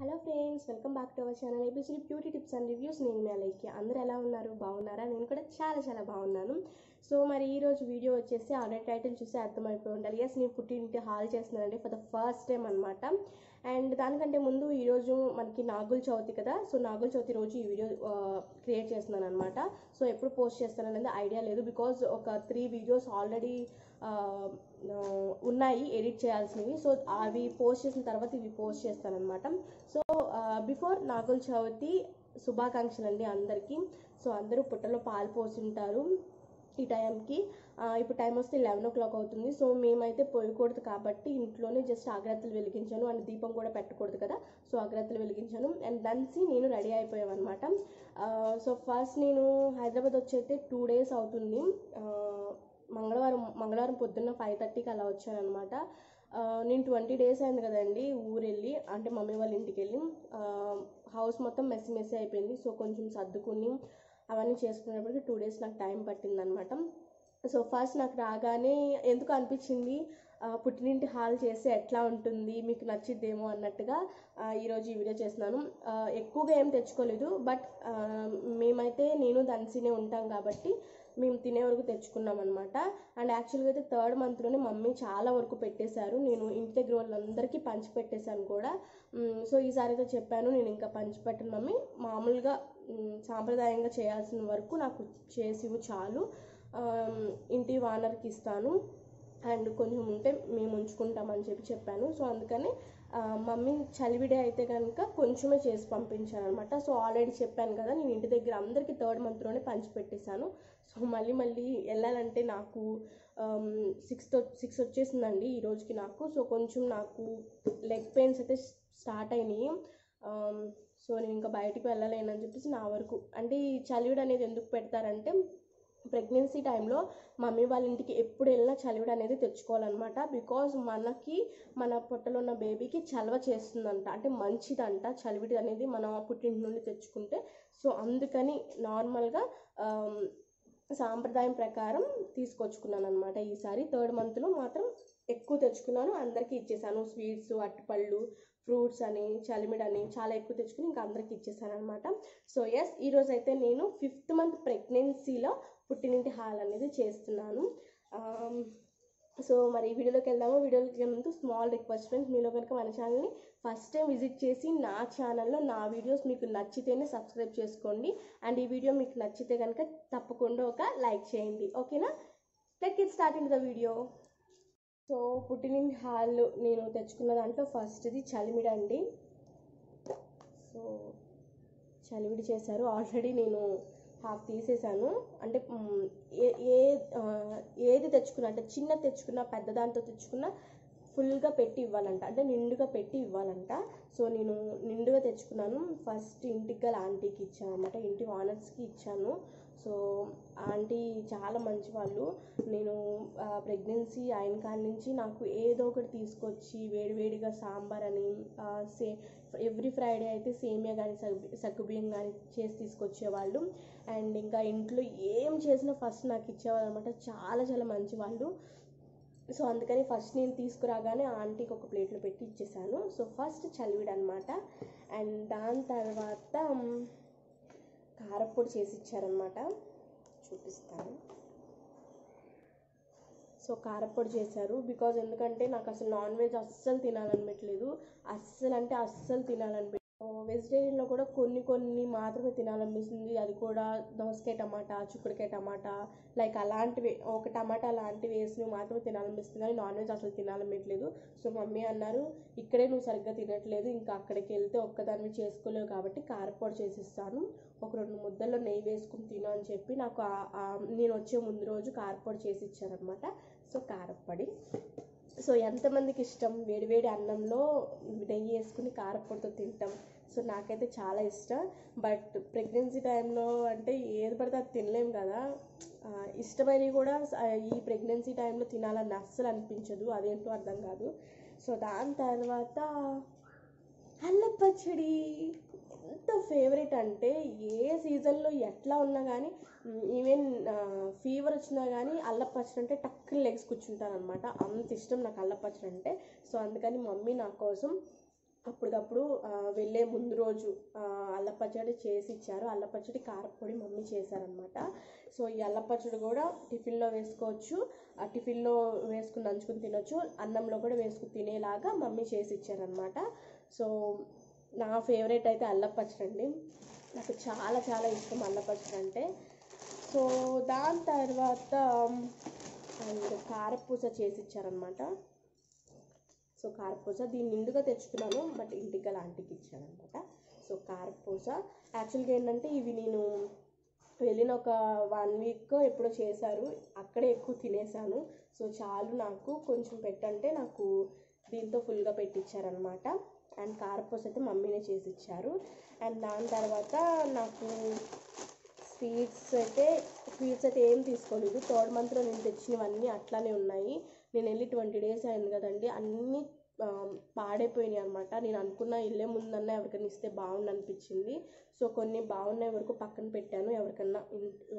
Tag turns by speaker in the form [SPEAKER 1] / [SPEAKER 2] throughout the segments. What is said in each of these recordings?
[SPEAKER 1] Hello friends, welcome back to our channel ABCD beauty tips and reviews. నేను మీ అలైకి. అందరూ ఎలా ఉన్నారు? బాగున్నారా? నేను కూడా చాలా బాగున్నాను. సో మరి ఈరోజు వీడియో వచ్చేసి ఆల్రెడీ టైటిల్ చూసి అర్థమైపోయి ఉండాలి. ఎస్, నేను పుట్టింటి హాల్ చేస్తున్నానండి ఫర్ ద ఫస్ట్ టైం అనమాట. అండ్ దానికంటే ముందు ఈరోజు మనకి నాగుల చవితి కదా. సో నాగుల చవితి రోజు ఈ వీడియో క్రియేట్ చేస్తున్నాను అనమాట. సో ఎప్పుడు పోస్ట్ చేస్తాననేది ఐడియా లేదు, బికాజ్ ఒక 3 వీడియోస్ ఆల్రెడీ ఉన్నాయి ఎడిట్ చేయాల్సినవి. సో అవి పోస్ట్ చేసిన తర్వాత ఇవి post చేస్తానన్నమాట. So before Nagula Chavithi శుభాకాంక్షలు అండి అందరికీ. సో అందరూ పుట్టలో పాలు పోసింటారు ఈ టైంకి. ఇప్పుడు టైం వస్తే 11 o'clock అవుతుంది. సో మేమైతే పోయకూడదు కాబట్టి ఇంట్లోనే జస్ట్ అగరత్తులు వెలిగించాను. అండ్ దీపం కూడా పెట్టకూడదు కదా, సో అగరత్తులు వెలిగించాను. అండ్ దంచి నేను రెడీ అయిపోయాను అనమాట. సో ఫస్ట్ నేను హైదరాబాద్ వచ్చైతే 2 days అవుతుంది. మంగళవారం పొద్దున్న 5:30కి అలా వచ్చానమాట. నేను 20 days అయింది కదండి ఊరు వెళ్ళి, అంటే మమ్మీ వాళ్ళ ఇంటికి వెళ్ళి. హౌస్ మొత్తం మెస్సి అయిపోయింది. సో కొంచెం సర్దుకుని అవన్నీ చేసుకునేప్పటికి 2 days నాకు టైం పట్టిందనమాట. సో ఫస్ట్ నాకు రాగానే ఎందుకు అనిపించింది, పుట్టినింటి హాల్ చేస్తే ఎట్లా ఉంటుంది, మీకు నచ్చిద్దేమో అన్నట్టుగా ఈరోజు ఈ వీడియో చేస్తున్నాను. ఎక్కువగా ఏం తెచ్చుకోలేదు, బట్ మేమైతే నేను ధన్సీనే ఉంటాం కాబట్టి మేము తినే వరకు తెచ్చుకున్నాం అనమాట. అండ్ యాక్చువల్గా అయితే 3rd monthలోనే మమ్మీ చాలా వరకు పెట్టేశారు. నేను ఇంటి దగ్గర వాళ్ళందరికీ పంచి పెట్టేశాను కూడా. సో ఈసారి అయితే చెప్పాను, నేను ఇంకా పంచి పెట్టను మమ్మీ, మామూలుగా సాంప్రదాయంగా చేయాల్సిన వరకు నాకు చేసివు చాలు, ఇంటి వానర్కి ఇస్తాను, అండ్ కొంచెం ఉంటే మేము ఉంచుకుంటామని చెప్పాను. సో అందుకని మమ్మీ చలివిడే అయితే కనుక కొంచెమే చేసి పంపించాను అనమాట. సో ఆల్రెడీ చెప్పాను కదా, నేను ఇంటి దగ్గర అందరికీ 3rd monthలోనే పంచి పెట్టేశాను. సో మళ్ళీ వెళ్ళాలంటే నాకు 6 వచ్చేసిందండి ఈ రోజుకి నాకు. సో కొంచెం నాకు లెగ్ పెయిన్స్ అయితే స్టార్ట్ అయినాయి. సో నేను ఇంకా బయటికి వెళ్ళలేనని చెప్పేసి నా వరకు, అంటే ఈ చలివిడ అనేది ఎందుకు పెడతారంటే, ప్రెగ్నెన్సీ టైంలో మమ్మీ వాళ్ళ ఇంటికి ఎప్పుడు వెళ్ళినా చలివిడ అనేది తెచ్చుకోవాలన్నమాట. బికాజ్ మనకి మన పొట్టలో ఉన్న బేబీకి చలవ చేస్తుందంట, అంటే మంచిదంట చలివిడి అనేది మన పుట్టింటి నుండి తెచ్చుకుంటే. సో అందుకని నార్మల్గా సాంప్రదాయం ప్రకారం తీసుకొచ్చుకున్నాను అనమాట. ఈసారి 3rd monthలో మాత్రం ఎక్కువ తెచ్చుకున్నాను, అందరికీ ఇచ్చేసాను. స్వీట్స్, అరటిపళ్ళు, ఫ్రూట్స్ అని, చలిమిడి అని చాలా ఎక్కువ తెచ్చుకుని ఇంకా అందరికీ ఇచ్చేసాను అనమాట. సో ఎస్, ఈరోజు అయితే నేను 5th month ప్రెగ్నెన్సీలో పుట్టినింటి హాల్ అనేది చేస్తున్నాను. సో మరి వీడియోలోకి వెళ్దాము. వీడియోలోకి ముందు స్మాల్ రిక్వెస్ట్ ఫ్రెండ్స్, మీలో కనుక మన ఛానల్ని ఫస్ట్ టైం విజిట్ చేసి నా ఛానల్లో నా వీడియోస్ మీకు నచ్చితేనే సబ్స్క్రైబ్ చేసుకోండి. అండ్ ఈ వీడియో మీకు నచ్చితే కనుక తప్పకుండా ఒక లైక్ చేయండి, ఓకేనా? Let's get start in the video. So పుట్టినింటి హాల్ నేను తెచ్చుకున్న దాంట్లో ఫస్ట్ది చలిమిడి అండి. సో చలివిడి చేశారు, ఆల్రెడీ నేను హాఫ్ తీసేసాను. అంటే ఏది తెచ్చుకున్నా, అంటే చిన్న తెచ్చుకున్నా పెద్ద దాంతో తెచ్చుకున్నా ఫుల్గా పెట్టి ఇవ్వాలంట, అంటే నిండుగా పెట్టి ఇవ్వాలంట. సో నేను నిండుగా తెచ్చుకున్నాను. ఫస్ట్ ఇంటికి గల ఆంటీకి ఇచ్చాను అనమాట, ఇంటి ఓనర్స్కి ఇచ్చాను. సో ఆంటీ చాలా మంచి వాళ్ళు. నేను ప్రెగ్నెన్సీ అయిన కాడి నుంచి నాకు ఏదో ఒకటి తీసుకొచ్చి వేడివేడిగా సాంబార్ అని, ఎవ్రీ ఫ్రైడే అయితే సేమియా కానీ సగ్గుబియ్యం కానీ చేసి తీసుకొచ్చేవాళ్ళు. అండ్ ఇంకా ఇంట్లో ఏం చేసినా ఫస్ట్ నాకు ఇచ్చేవాళ్ళు అనమాట. చాలా మంచి వాళ్ళు. సో అందుకని ఫస్ట్ నేను తీసుకురాగానే ఆంటీకి ఒక ప్లేట్లో పెట్టి ఇచ్చేసాను. సో ఫస్ట్ చలివిడి అనమాట. అండ్ దాని తర్వాత కారప్పొడి చేసి ఇచ్చారనమాట, చూపిస్తాను. సో కారప్పొడి చేశారు, బికాజ్ ఎందుకంటే నాకు అసలు నాన్ వెజ్ అస్సలు తినాలనిపించలేదు, అస్సలు తినాలనిపించలేదు. వెజిటేరియన్లో కూడా కొన్ని మాత్రమే తినాలనిపిస్తుంది, అది కూడా దోసకాయ టమాటా, చిక్కుడుకాయ టమాటా, లైక్ అలాంటివి, ఒక టమాటా లాంటివి వేసినవి మాత్రమే తినాలనిపిస్తుంది, కానీ నాన్ వెజ్ అసలు తినాలనిపించలేదు. సో మమ్మీ అన్నారు, ఇక్కడే నువ్వు సరిగ్గా తినట్లేదు, ఇంకా అక్కడికి వెళ్తే ఒక్కదాన్ని చేసుకోలేవు కాబట్టి కారప్పొడి చేసిస్తాను, ఒక 2 ముద్దల్లో నెయ్యి వేసుకుని తిను అని చెప్పి నాకు నేను వచ్చే ముందు రోజు కారప్పొడి చేసి ఇచ్చారనమాట. సో కారప్పొడి, సో ఎంతమందికి ఇష్టం వేడివేడి అన్నంలో నెయ్యి వేసుకుని కారప్పొడితో తింటాం. సో నాకైతే చాలా ఇష్టం. బట్ ప్రెగ్నెన్సీ టైంలో అంటే ఏది పడితే అది తినలేము కదా, ఇష్టమైనవి కూడా ఈ ప్రెగ్నెన్సీ టైంలో తినాలని అస్సలు అనిపించదు, అదేంటో అర్థం కాదు. సో దాని తర్వాత అల్లం పచ్చడి ఎంత ఫేవరెట్ అంటే, ఏ సీజన్లో ఎట్లా ఉన్నా కానీ, ఈవెన్ ఫీవర్ వచ్చినా కానీ అల్లం పచ్చడి అంటే టక్కుని లెగ్స్ కూర్చుంటాను అనమాట, అంత ఇష్టం నాకు అల్లం పచ్చడి అంటే. సో అందుకని మమ్మీ నా కోసం అప్పటికప్పుడు వెళ్ళే ముందు రోజు అల్ల పచ్చడి చేసి ఇచ్చారు. అల్ల పచ్చడి కారపొడి మమ్మీ చేశారనమాట. సో ఈ అల్ల పచ్చడి కూడా టిఫిన్లో వేసుకోవచ్చు, ఆ టిఫిన్లో వేసుకుని నంచుకుని తినొచ్చు, అన్నంలో కూడా వేసుకుని తినేలాగా మమ్మీ చేసి ఇచ్చారనమాట. సో నా ఫేవరెట్ అయితే అల్ల పచ్చడి అండి. నాకు చాలా చాలా ఇష్టం అల్ల పచ్చడి అంటే. సో దాని తర్వాత కారపూస చేసి ఇచ్చారనమాట. సో కారపూస దీన్ని నిండుగా తెచ్చుకున్నాను, బట్ ఇంటికి గల ఆంటీకి ఇచ్చాను అనమాట. సో కారపూస యాక్చువల్గా ఏంటంటే ఇవి నేను వెళ్ళిన ఒక 1 వీక్ ఎప్పుడో చేశారు, అక్కడే ఎక్కువ తినేసాను. సో చాలు నాకు కొంచెం పెట్టంటే నాకు దీంతో ఫుల్గా పెట్టించారనమాట. అండ్ కారపూస అయితే మమ్మీనే చేసి ఇచ్చారు. అండ్ దాని తర్వాత నాకు స్వీట్స్ అయితే ఏం తీసుకోలేదు. 3rd మంత్లో నేను తెచ్చినవన్నీ అట్లానే ఉన్నాయి. నేను వెళ్ళి 20 days అయింది కదండి, అన్నీ పాడైపోయినాయి అనమాట. నేను అనుకున్న వెళ్ళే ముందన్నా ఎవరికైనా ఇస్తే బాగుండు అనిపించింది. సో కొన్ని బాగున్నాయి వరకు పక్కన పెట్టాను, ఎవరికన్నా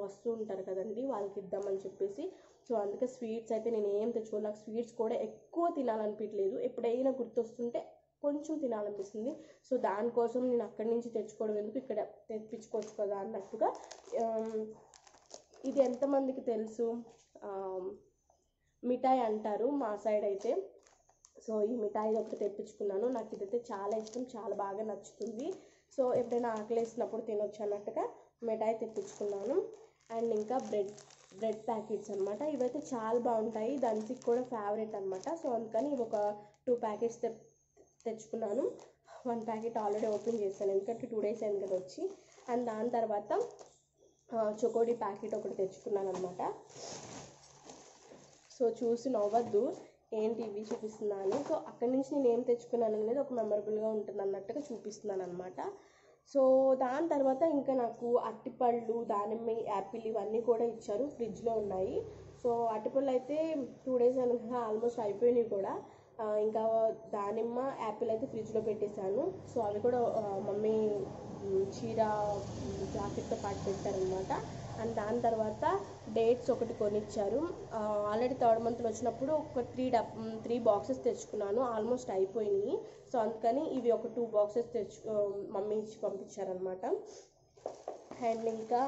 [SPEAKER 1] వస్తూ ఉంటారు కదండి వాళ్ళకి ఇద్దామని చెప్పేసి. సో అందుకే స్వీట్స్ అయితే నేను ఏం తెచ్చుకోవాలి. నాకు స్వీట్స్ కూడా ఎక్కువ తినాలనిపించలేదు, ఎప్పుడైనా గుర్తొస్తుంటే కొంచెం తినాలనిపిస్తుంది. సో దానికోసం నేను అక్కడి నుంచి తెచ్చుకోవడం ఎందుకు, ఇక్కడ తెప్పించుకోవచ్చు కదా అన్నట్టుగా. ఇది ఎంతమందికి తెలుసు, మిఠాయి అంటారు మా సైడ్ అయితే. సో ఈ మిఠాయి ఒకటి తెప్పించుకున్నాను. నాకు ఇదైతే చాలా ఇష్టం, చాలా బాగా నచ్చుతుంది. సో ఎప్పుడైనా ఆకలేసినప్పుడు తినొచ్చు అన్నట్టుగా మిఠాయి తెప్పించుకున్నాను. అండ్ ఇంకా బ్రెడ్ ప్యాకెట్స్ అనమాట. ఇవైతే చాలా బాగుంటాయి, దంచికి కూడా ఫేవరెట్ అనమాట. సో అందుకని ఇవి ఒక 2 ప్యాకెట్స్ తెచ్చుకున్నాను. 1 ప్యాకెట్ ఆల్రెడీ ఓపెన్ చేశాను, ఎందుకంటే 2 days అయింది కదా వచ్చి. అండ్ దాని తర్వాత చకోడీ ప్యాకెట్ ఒకటి తెచ్చుకున్నాను అనమాట. సో చూసి నవ్వద్దు, ఏంటి ఇవి చూపిస్తున్నాను. సో అక్కడి నుంచి నేను ఏం తెచ్చుకున్నాను అనేది ఒక మెమరబుల్గా ఉంటుంది అన్నట్టుగా చూపిస్తున్నాను అనమాట. సో దాని తర్వాత ఇంకా నాకు అరటిపళ్ళు, దానిమ్మ, యాపిల్ ఇవన్నీ కూడా ఇచ్చారు, ఫ్రిడ్జ్లో ఉన్నాయి. సో అరటిపళ్ళు అయితే 2 days అనగా ఆల్మోస్ట్ అయిపోయినాయి కూడా. ఇంకా దానిమ్మ, యాపిల్ అయితే ఫ్రిడ్జ్లో పెట్టేశాను. సో అవి కూడా మమ్మీ చీర జాకెట్తో పాటు పెట్టారనమాట. అండ్ దాని తర్వాత డేట్స్ ఒకటి కొనిచ్చారు. ఆల్రెడీ 3rd మంత్లో వచ్చినప్పుడు ఒక 3 బాక్సెస్ తెచ్చుకున్నాను, ఆల్మోస్ట్ అయిపోయినాయి. సో అందుకని ఇవి ఒక 2 బాక్సెస్ మమ్మీ ఇచ్చి పంపించారనమాట. అండ్ ఇంకా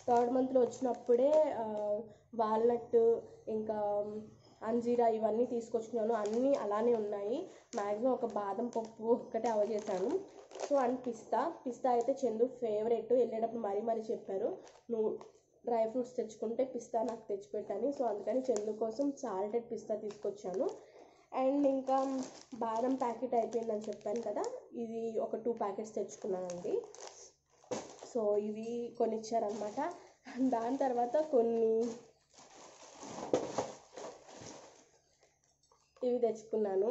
[SPEAKER 1] 3rd మంత్లో వచ్చినప్పుడే వాల్నట్, ఇంకా అంజీరా ఇవన్నీ తీసుకొచ్చుకున్నాను. అన్నీ అలానే ఉన్నాయి. మ్యాక్సిమం ఒక బాదం పప్పు ఒక్కటే అవజేశాను. సో అండ్ పిస్తా అయితే చందు ఫేవరెట్, వెళ్ళేటప్పుడు మరీ చెప్పారు, నువ్వు డ్రై ఫ్రూట్స్ తెచ్చుకుంటే పిస్తా నాకు తెచ్చిపెట్టాను. సో అందుకని చందు కోసం సాల్టెడ్ పిస్తా తీసుకొచ్చాను. అండ్ ఇంకా బాదం ప్యాకెట్ అయిపోయిందని చెప్పాను కదా, ఇది ఒక 2 ప్యాకెట్స్ తెచ్చుకున్నానండి. సో ఇవి కొనిచ్చారనమాట. దాని తర్వాత కొన్ని ఇవి తెచ్చుకున్నాను.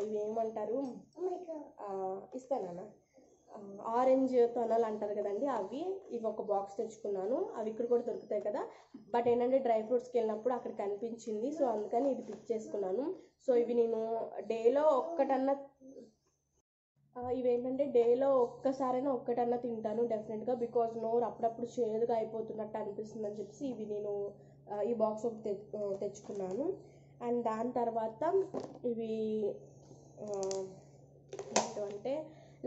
[SPEAKER 1] ఇవి ఏమంటారు, ఇస్తానన్నా, ఆరెంజ్ తొనలు అంటారు కదండి అవి. ఇవి ఒక బాక్స్ తెచ్చుకున్నాను. అవి ఇక్కడ కూడా దొరుకుతాయి కదా, బట్ ఏంటంటే డ్రై ఫ్రూట్స్కి వెళ్ళినప్పుడు అక్కడ కనిపించింది. సో అందుకని ఇది పిక్ చేసుకున్నాను. సో ఇవి నేను డేలో ఒక్కటన్నా, ఇవేంటంటే డేలో ఒక్కసారైనా ఒక్కటన్నా తింటాను డెఫినెట్గా, బికాజ్ నోరు అప్పుడప్పుడు చేదుగా అయిపోతున్నట్టు అనిపిస్తుంది అని చెప్పి ఇవి నేను ఈ బాక్స్ ఒకటి తెచ్చుకున్నాను. అండ్ దాని తర్వాత ఇవి ఏంటంటే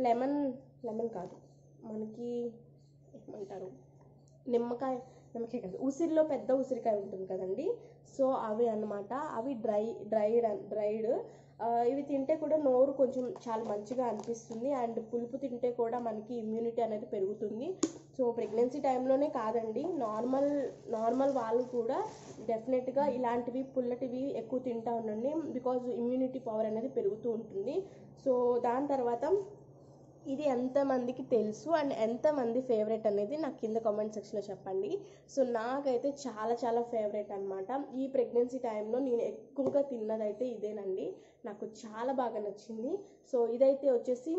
[SPEAKER 1] లెమన్ కాదు, మనకి ఏమంటారు, నిమ్మకాయ కాదు, ఉసిరిలో పెద్ద ఉసిరికాయ ఉంటుంది కదండి. సో అవి అన్నమాట. అవి డ్రైడ్. ఇవి తింటే కూడా నోరు కొంచెం చాలా మంచిగా అనిపిస్తుంది. అండ్ పులుపు తింటే కూడా మనకి ఇమ్యూనిటీ అనేది పెరుగుతుంది. సో ప్రెగ్నెన్సీ టైంలోనే కాదండి, నార్మల్ వాళ్ళు కూడా డెఫినెట్గా ఇలాంటివి పుల్లటివి ఎక్కువ తింటూ ఉండండి, బికాజ్ ఇమ్యూనిటీ పవర్ అనేది పెరుగుతూ ఉంటుంది. సో దాని తర్వాత ఇది ఎంతమందికి తెలుసు అండ్ ఎంతమంది ఫేవరెట్ అనేది నాకు కింద కామెంట్ సెక్షన్లో చెప్పండి. సో నాకైతే చాలా చాలా ఫేవరెట్ అనమాట. ఈ ప్రెగ్నెన్సీ టైంలో నేను ఎక్కువగా తిన్నదైతే ఇదేనండి, నాకు చాలా బాగా నచ్చింది. సో ఇదైతే వచ్చేసి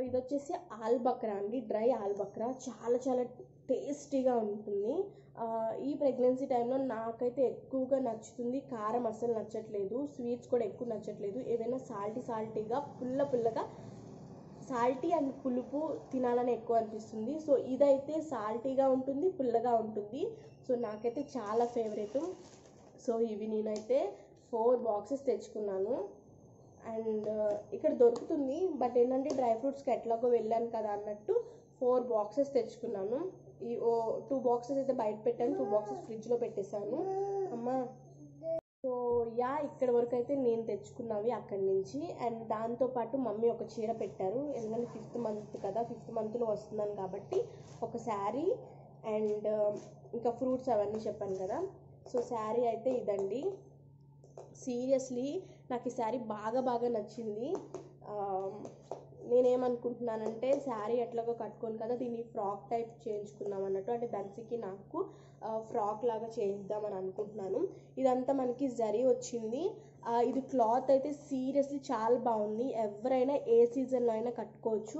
[SPEAKER 1] ఇది వచ్చేసి ఆల్బక్రా అండి, డ్రై ఆల్బక్రా, చాలా చాలా టేస్టీగా ఉంటుంది. ఈ ప్రెగ్నెన్సీ టైంలో నాకైతే ఎక్కువగా నచ్చుతుంది. కారం అస్సలు నచ్చట్లేదు, స్వీట్స్ కూడా ఎక్కువ నచ్చట్లేదు. ఏదైనా సాల్టీగా పుల్లగా సాల్టీ అండ్ పులుపు తినాలని ఎక్కువ అనిపిస్తుంది. సో ఇదైతే సాల్టీగా ఉంటుంది, పుల్లగా ఉంటుంది. సో నాకైతే చాలా ఫేవరెట్. సో ఇవి నేనైతే 4 బాక్సెస్ తెచ్చుకున్నాను. అండ్ ఇక్కడ దొరుకుతుంది, బట్ ఏంటంటే డ్రై ఫ్రూట్స్కి ఎట్లాగో వెళ్ళాను కదా అన్నట్టు 4 బాక్సెస్ తెచ్చుకున్నాను. ఈ 2 బాక్సెస్ అయితే బయట పెట్టాను, 2 బాక్సెస్ ఫ్రిడ్జ్లో పెట్టేశాను అమ్మా. సో ఇక్కడ వరకు అయితే నేను తెచ్చుకున్నవి అక్కడి నుంచి. అండ్ దాంతోపాటు మమ్మీ ఒక చీర పెట్టారు, ఎందుకంటే 5th మంత్ కదా, 5th మంత్లో వస్తున్నాను కాబట్టి ఒక శారీ అండ్ ఇంకా ఫ్రూట్స్ అవన్నీ చెప్పాను కదా. సో శారీ అయితే ఇదండి. సీరియస్లీ నాకు ఈ శారీ బాగా నచ్చింది. నేనేమనుకుంటున్నానంటే శారీ ఎట్లాగో కట్టుకోను కదా, దీన్ని ఫ్రాక్ టైప్ చేయించుకుందాం అన్నట్టు, అంటే దన్సికి నాకు ఫ్రాక్ లాగా చేయిద్దామని అనుకుంటున్నాను. ఇదంతా మనకి జరీ వచ్చింది. ఇది క్లాత్ అయితే సీరియస్లీ చాలా బాగుంది, ఎవరైనా ఏ సీజన్లో అయినా కట్టుకోవచ్చు.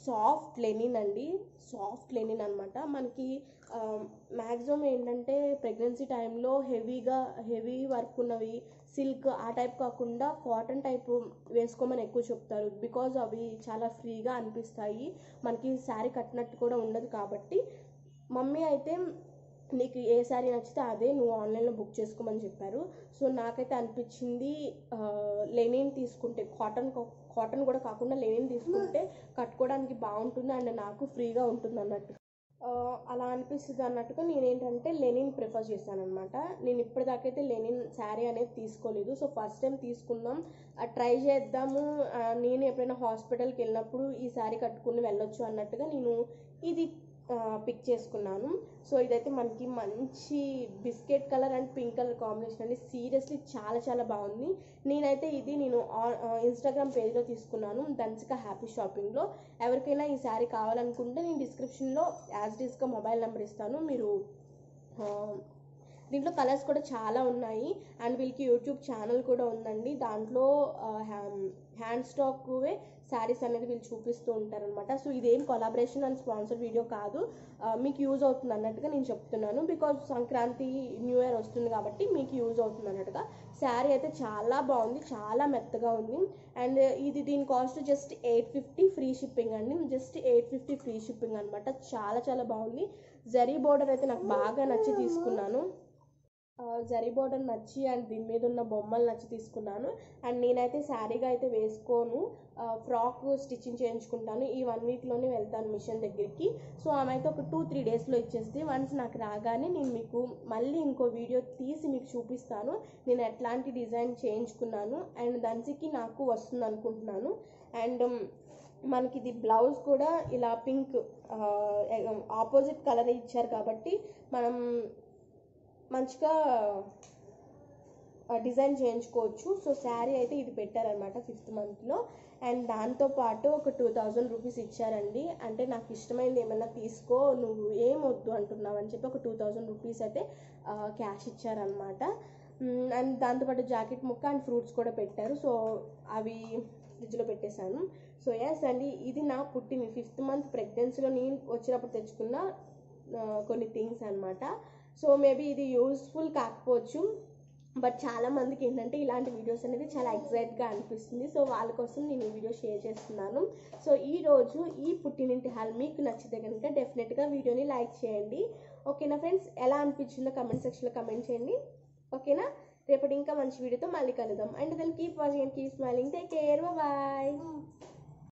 [SPEAKER 1] సాఫ్ట్ లెనిన్ అండి, సాఫ్ట్ లెనిన్ అనమాట. మనకి మ్యాక్సిమం ఏంటంటే ప్రెగ్నెన్సీ టైంలో హెవీ వర్క్ ఉన్నవి సిల్క్ ఆ టైప్ కాకుండా కాటన్ టైప్ వేసుకోమని ఎక్కువ చెప్తారు, బికాజ్ అవి చాలా ఫ్రీగా అనిపిస్తాయి, మనకి శారీ కట్టినట్టు కూడా ఉండదు. కాబట్టి మమ్మీ అయితే నీకు ఏ శారీ నచ్చితే అదే నువ్వు ఆన్లైన్లో బుక్ చేసుకోమని చెప్పారు. సో నాకైతే అనిపించింది లెనిన్ తీసుకుంటే, కాటన్ కూడా కాకుండా లెనిన్ తీసుకుంటే కట్టుకోవడానికి బాగుంటుంది అండ్ నాకు ఫ్రీగా ఉంటుంది అన్నట్టు అలా అనిపిస్తుంది అన్నట్టుగా నేనేంటంటే లెనిన్ ప్రిఫర్ చేశాను అనమాట. నేను ఇప్పటిదాకైతే లెనిన్ శారీ అనేది తీసుకోలేదు. సో ఫస్ట్ టైం తీసుకుందాం, ట్రై చేద్దాము, నేను ఎప్పుడైనా హాస్పిటల్కి వెళ్ళినప్పుడు ఈ శారీ కట్టుకుని వెళ్ళొచ్చు అన్నట్టుగా నేను ఇది పిక్ చేసుకున్నాను. సో ఇదైతే మనకి మంచి biscuit colour and pink colour combination అండి, సీరియస్లీ చాలా బాగుంది. నేనైతే ఇది ఇన్స్టాగ్రామ్ పేజ్లో తీసుకున్నాను, దన్సిక హ్యాపీ షాపింగ్లో. ఎవరికైనా ఈ శారీ కావాలనుకుంటే నేను డిస్క్రిప్షన్లో యాజ్ ఇట్ ఈస్గా మొబైల్ నెంబర్ ఇస్తాను. మీరు దీంట్లో కలర్స్ కూడా చాలా ఉన్నాయి అండ్ వీళ్ళకి యూట్యూబ్ ఛానల్ కూడా ఉందండి, దాంట్లో హ్యాండ్ స్టాక్వే శారీస్ అనేది వీళ్ళు చూపిస్తూ ఉంటారనమాట. సో ఇదేం కొలాబరేషన్ అండ్ స్పాన్సర్ వీడియో కాదు, మీకు యూజ్ అవుతుంది అన్నట్టుగా నేను చెప్తున్నాను, బికాజ్ సంక్రాంతి న్యూ ఇయర్ వస్తుంది కాబట్టి మీకు యూజ్ అవుతుంది అన్నట్టుగా. శారీ అయితే చాలా బాగుంది, చాలా మెత్తగా ఉంది. అండ్ దీని కాస్ట్ జస్ట్ 850 ఫ్రీ షిప్పింగ్ అండి, జస్ట్ 850 ఫ్రీ షిప్పింగ్ అనమాట. చాలా బాగుంది. జరీ బోర్డర్ అయితే నాకు బాగా నచ్చి తీసుకున్నాను, జరీ బోర్డర్ నచ్చి అండ్ దీని మీద ఉన్న బొమ్మలు నచ్చి తీసుకున్నాను. అండ్ నేనైతే శారీగా అయితే వేసుకోను, ఫ్రాక్ స్టిచ్చింగ్ చేయించుకుంటాను. ఈ 1 వీక్లోనే వెళ్తాను మిషన్ దగ్గరికి. సో ఆమె అయితే ఒక 2-3 డేస్లో ఇచ్చేస్తే వన్స్ నాకు రాగానే నేను మీకు మళ్ళీ ఇంకో వీడియో తీసి మీకు చూపిస్తాను నేను ఎట్లాంటి డిజైన్ చేయించుకున్నాను అండ్ దన్సికి నాకు వస్తుంది అనుకుంటున్నాను. అండ్ మనకి ఇది బ్లౌజ్ కూడా ఇలా పింక్ ఆపోజిట్ కలర్ ఇచ్చారు కాబట్టి మనం మంచిగా డిజైన్ చేయించుకోవచ్చు. సో శారీ అయితే ఇది పెట్టారనమాట 5th మంత్లో. అండ్ దాంతోపాటు ఒక 2000 రూపీస్ ఇచ్చారండి, అంటే నాకు ఇష్టమైంది ఏమన్నా తీసుకో, నువ్వు ఏం వద్దు అంటున్నావు అని చెప్పి ఒక 2000 రూపీస్ అయితే క్యాష్ ఇచ్చారనమాట. అండ్ దాంతోపాటు జాకెట్ ముక్క అండ్ ఫ్రూట్స్ కూడా పెట్టారు. సో అవి ఫ్రిడ్జ్లో పెట్టేశాను. సో ఎస్ అండి, ఇది నా 5th మంత్ ప్రెగ్నెన్సీలో నేను వచ్చినప్పుడు తెచ్చుకున్న కొన్ని థింగ్స్ అనమాట. సో మేబీ ఇది యూస్ఫుల్ కాకపోవచ్చు, బట్ చాలా మందికి ఏంటంటే ఇలాంటి వీడియోస్ అనేది చాలా ఎగ్జైట్గా అనిపిస్తుంది. సో వాళ్ళ కోసం నేను ఈ వీడియో షేర్ చేస్తున్నాను. సో ఈరోజు ఈ పుట్టినింటి హాల్ మీకు నచ్చితే కనుక డెఫినెట్గా వీడియోని లైక్ చేయండి. ఓకేనా ఫ్రెండ్స్, ఎలా అనిపించిందో కమెంట్ సెక్షన్లో కమెంట్ చేయండి. ఓకేనా, రేపటి ఇంకా మంచి వీడియోతో మళ్ళీ కలుద్దాం. And then keep watching and keep smiling. Take care, bye.